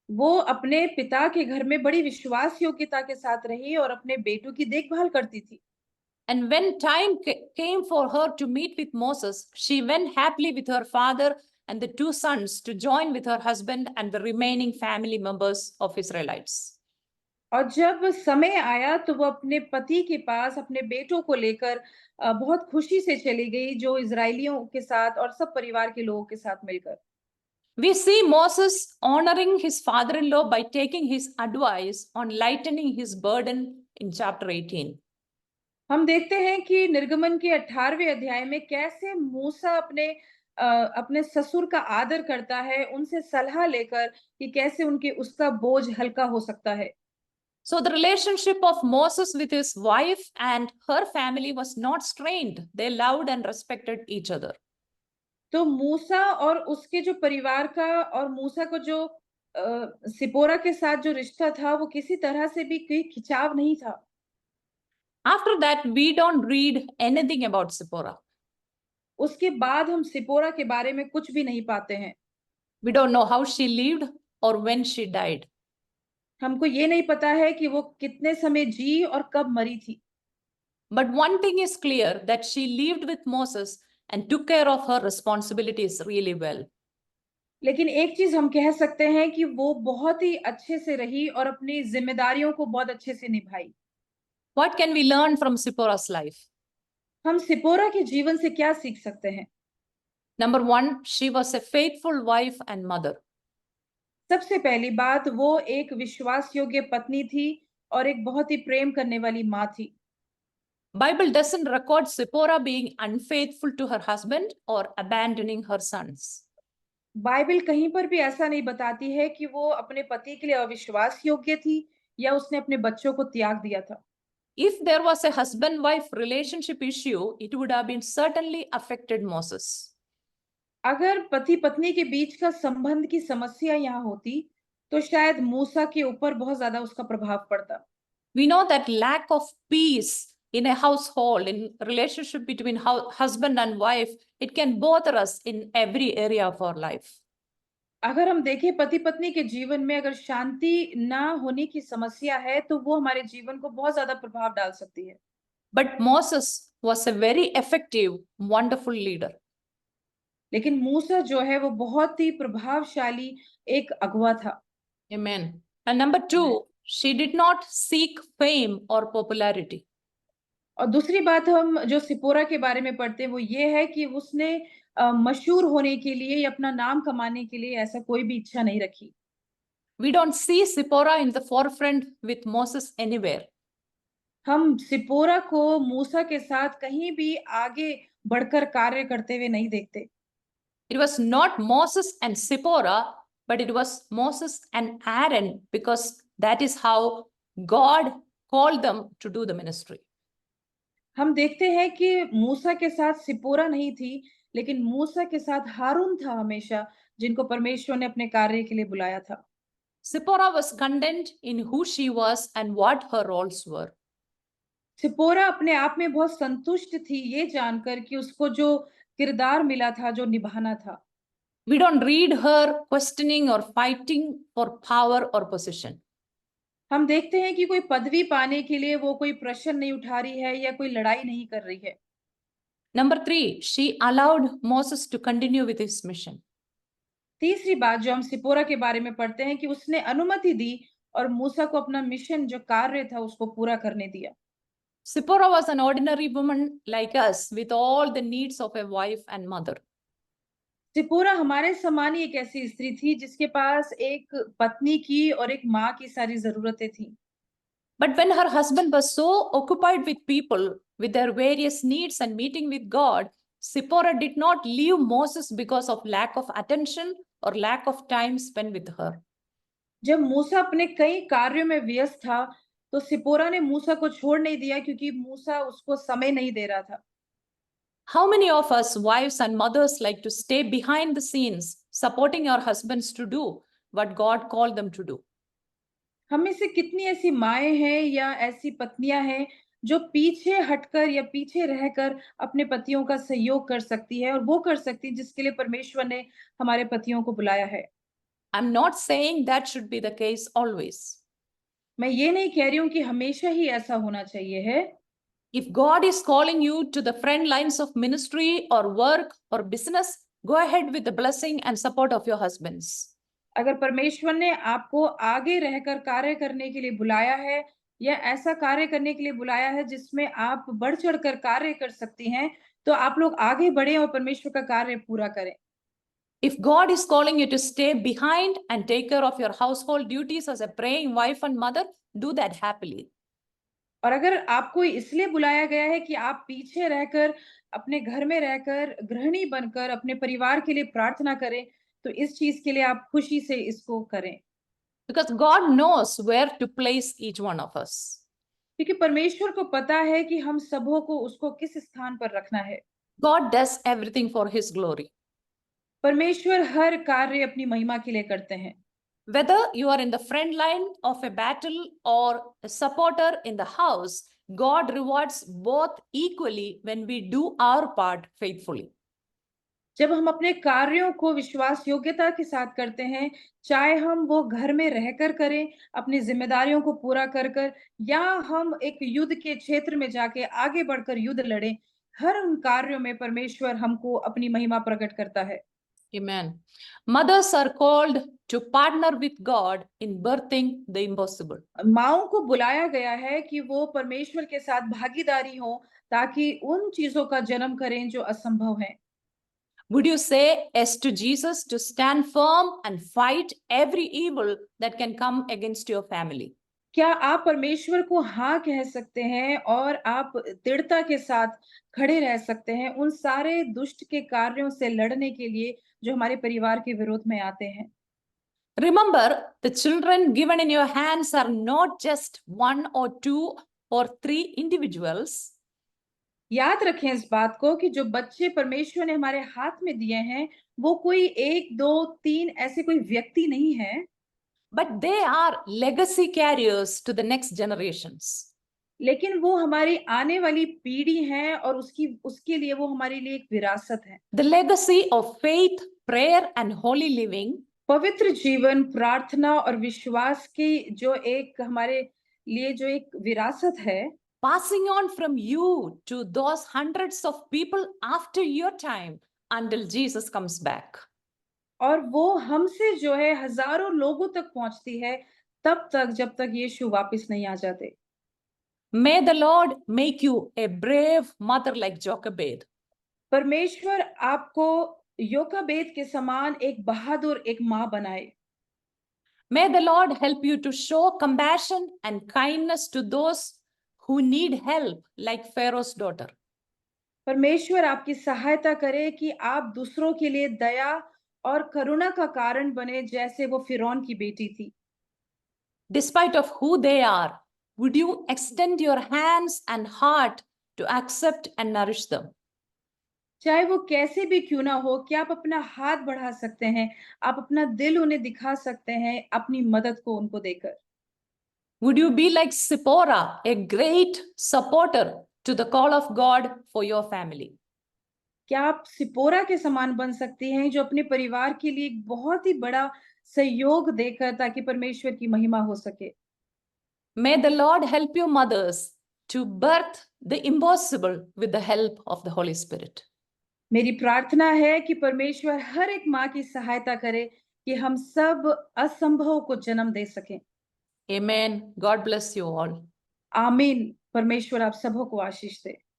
वो अपने पिता के घर में बड़ी विश्वास योग्यता के साथ रही और अपने बेटों की देखभाल करती थी। And when time came for her to meet with Moses, she went happily with her father and the two sons to join with her husband and the remaining family members of Israelites. और जब समय आया तो वो अपने पति के पास अपने बेटों को लेकर बहुत खुशी से चली गई, जो इज़राइलियों के साथ और सब परिवार के लोगों के साथ मिलकर। We see Moses honoring his father-in-law by taking his advice on lightening his burden in chapter 18. हम देखते हैं कि निर्गमन के 18वें अध्याय में कैसे मूसा अपने ससुर का आदर करता है, उनसे सलाह लेकर कि कैसे उनके उसका बोझ हल्का हो सकता है। So the relationship of Moses with his wife and her family was not strained. They loved and respected each other. तो मूसा और उसके जो परिवार का और मूसा को जो सिपोरा के साथ जो रिश्ता था, वो किसी तरह से भी कोई खिंचाव नहीं था। After that, we don't read anything about Zipporah. उसके बाद हम सिपोरा के बारे में कुछ भी नहीं पाते हैं। We don't know how she lived or when she died. हमको ये नहीं पता है कि वो कितने समय जी और कब मरी थी। But one thing is clear that she lived with Moses and took care of her responsibilities really well. लेकिन एक चीज़ हम कह सकते हैं कि वो बहुत ही अच्छे से रही और अपनी ज़िम्मेदारियों को बहुत अच्छे से निभाई। What can we learn from Zipporah's life? हम सिपोरा के जीवन से क्या सीख सकते हैं? Number one, she was a faithful wife and mother. सबसे पहली बात, वो एक विश्वास योग्य पत्नी थी और एक बहुत ही प्रेम करने वाली माँ थी। Bible doesn't record Zipporah being unfaithful to her husband or abandoning her sons. Bible कहीं पर भी ऐसा नहीं बताती है कि वो अपने पति के लिए अविश्वास योग्य थी या उसने अपने बच्चों को त्याग दिया था। If there was a husband-wife relationship issue, it would have been certainly affected Moses. अगर पति पत्नी के बीच का संबंध की समस्या यहाँ होती, तो शायद मूसा के ऊपर बहुत ज्यादा उसका प्रभाव पड़ता। We know that lack of peace in a household, in relationship between husband and wife, it can bother us in every area of our life. अगर हम देखें पति पत्नी के जीवन में अगर शांति ना होने की समस्या है, तो वो हमारे जीवन को बहुत ज्यादा प्रभाव डाल सकती है। But Moses was a very effective, wonderful leader. लेकिन मूसा जो है वो बहुत ही प्रभावशाली एक अगुवा था। Amen. And number two, she did not seek fame or popularity. और दूसरी बात हम जो सिपोरा के बारे में पढ़ते हैं वो ये है कि उसने मशहूर होने के लिए या अपना नाम कमाने के लिए ऐसा कोई भी इच्छा नहीं रखी। We don't see Zipporah in the forefront with Moses anywhere. हम सिपोरा को मूसा के साथ कहीं भी आगे बढ़कर कार्य करते हुए नहीं देखते। It was not Moses and Zipporah, but it was Moses and Aaron, because that is how God called them to do the ministry. हम देखते हैं कि मूसा के साथ सिपोरा नहीं थी, लेकिन मूसा के साथ हारून था हमेशा, जिनको परमेश्वर ने अपने कार्य के लिए बुलाया था। Zipporah was content in who she was and what her roles were. Sipora अपने आप में बहुत संतुष्ट थी ये जानकर कि उसको जो किरदार मिला था, जो निभाना था। We don't read her questioning or fighting for power or position. हम देखते हैं कि कोई पदवी पाने के लिए वो कोई प्रश्न नहीं उठा रही है या कोई लड़ाई नहीं कर रही है। Number three, she allowed Moses to continue with his mission. तीसरी बात जो हम सिपोरा के बारे में पढ़ते हैं कि उसने अनुमति दी और मूसा को अपना मिशन जो कार्य था उसको पूरा करने दिया। Zipporah was an ordinary woman like us with all the needs of a wife and mother. Sipora हमारे समान ही एक ऐसी स्त्री थी जिसके पास एक पत्नी की और एक माँ की सारी जरूरतें थी। But when her husband was so occupied with people, with their various needs and meeting with God, Zipporah did not leave Moses because of lack of attention or lack of time spent with her. जब मूसा अपने कई कार्यों में व्यस्त था, तो सिपोरा ने मूसा को छोड़ नहीं दिया क्योंकि मूसा उसको समय नहीं दे रहा था। How many of us, wives and mothers, like to stay behind the scenes, supporting our husbands to do what God called them to do? हम में से कितनी ऐसी माएँ हैं या ऐसी पत्नियाँ हैं, जो पीछे हटकर या पीछे रहकर अपने पतियों का सहयोग कर सकती है और वो कर सकती है जिसके लिए परमेश्वर ने हमारे पतियों को बुलाया है। I'm not saying that should be the case always. मैं ये नहीं कह रही हूँ कि हमेशा ही ऐसा होना चाहिए है। If God is calling you to the front lines of ministry or work or business, go ahead with the blessing and support of your husbands. अगर परमेश्वर ने आपको आगे रहकर कार्य करने के लिए बुलाया है या ऐसा कार्य करने के लिए बुलाया है जिसमें आप बढ़-चढ़ कर कार्य कर सकती हैं, तो आप लोग आगे बढ़ें और परमेश्वर का कार्य पूरा करें। If God is calling you to stay behind and take care of your household duties as a praying wife and mother, do that happily. और अगर आपको इसलिए बुलाया गया है कि आप पीछे रहकर, अपने घर में रहकर, गृहिणी बनकर अपने परिवार के लिए प्रार्थना करें, तो इस चीज़ के लिए आप खुशी से इसको करें। Because God knows where to place each one of us. क्योंकि परमेश्वर को पता है कि हम सबों को उसको किस स्थान पर रखना है। God does everything for His glory. परमेश्वर हर कार्य अपनी महिमा के लिए करते हैं। Whether you are in the front line of a battle or a supporter in the house, God rewards both equally when we do our part faithfully. जब हम अपने कार्यों को विश्वास योग्यता के साथ करते हैं, चाहे हम वो घर में रहकर करें, अपनी ज़िम्मेदारियों को पूरा कर कर या हम एक युद्ध के क्षेत्र में जाके आगे बढ़कर युद्ध लड़ें, हर उन कार्यों में परमेश्वर हमको अपनी महिमा प्रकट करता है। Amen. Mothers are called to partner with God in birthing the impossible. माँओं को बुलाया गया है कि वो परमेश्वर के साथ भागीदारी हो ताकि उन चीज़ों का जन्म करें जो असंभव हैं। Would you say yes to Jesus to stand firm and fight every evil that can come against your family? क्या आप परमेश्वर को हाँ कह सकते हैं और आप दृढ़ता के साथ खड़े रह सकते हैं उन सारे दुष्ट के कार्यों से लड़ने के लिए जो हमारे परिवार के विरोध में आते हैं? Remember, the children given in your hands are not just one or two or three individuals. याद रखें इस बात को कि जो बच्चे परमेश्वर ने हमारे हाथ में दिए हैं, वो कोई 1, 2, 3 ऐसे कोई व्यक्ति नहीं है, But they are legacy carriers to the next generations. लेकिन वो हमारी आने वाली पीढ़ी है और उसके लिए वो हमारे लिए एक विरासत है। The legacy of faith, prayer, and holy living, पवित्र जीवन, प्रार्थना और विश्वास की जो एक हमारे लिए जो एक विरासत है, passing on from you to those hundreds of people after your time until Jesus comes back. और वो हमसे जो है हज़ारों लोगों तक पहुँचती है, तब तक जब तक यीशु वापस नहीं आ जाते। May the Lord make you a brave mother like Jochebed. परमेश्वर आपको योकेबेद के समान एक बहादुर एक माँ बनाए। May the Lord help you to show compassion and kindness to those who need help, like Pharaoh's daughter. परमेश्वर आपकी सहायता करे कि आप दूसरों के लिए दया और करुणा का कारण बने जैसे वो फ़िरौन की बेटी थी। Despite of who they are, would you extend your hands and heart to accept and nourish them? चाहे वो कैसे भी क्यों ना हो, क्या आप अपना हाथ बढ़ा सकते हैं, आप अपना दिल उन्हें दिखा सकते हैं, अपनी मदद को उनको देकर। Would you be like Zipporah, a great supporter to the call of God for your family? क्या आप सिपोरा के समान बन सकती हैं जो अपने परिवार के लिए एक बहुत ही बड़ा सहयोग देकर ताकि परमेश्वर की महिमा हो सके? May the Lord help you, mothers, to birth the impossible with the help of the Holy Spirit. मेरी प्रार्थना है कि परमेश्वर हर एक माँ की सहायता करे कि हम सब असंभव को जन्म दे सकें। Amen. God bless you all. आमीन। परमेश्वर आप सबों को आशीष दे।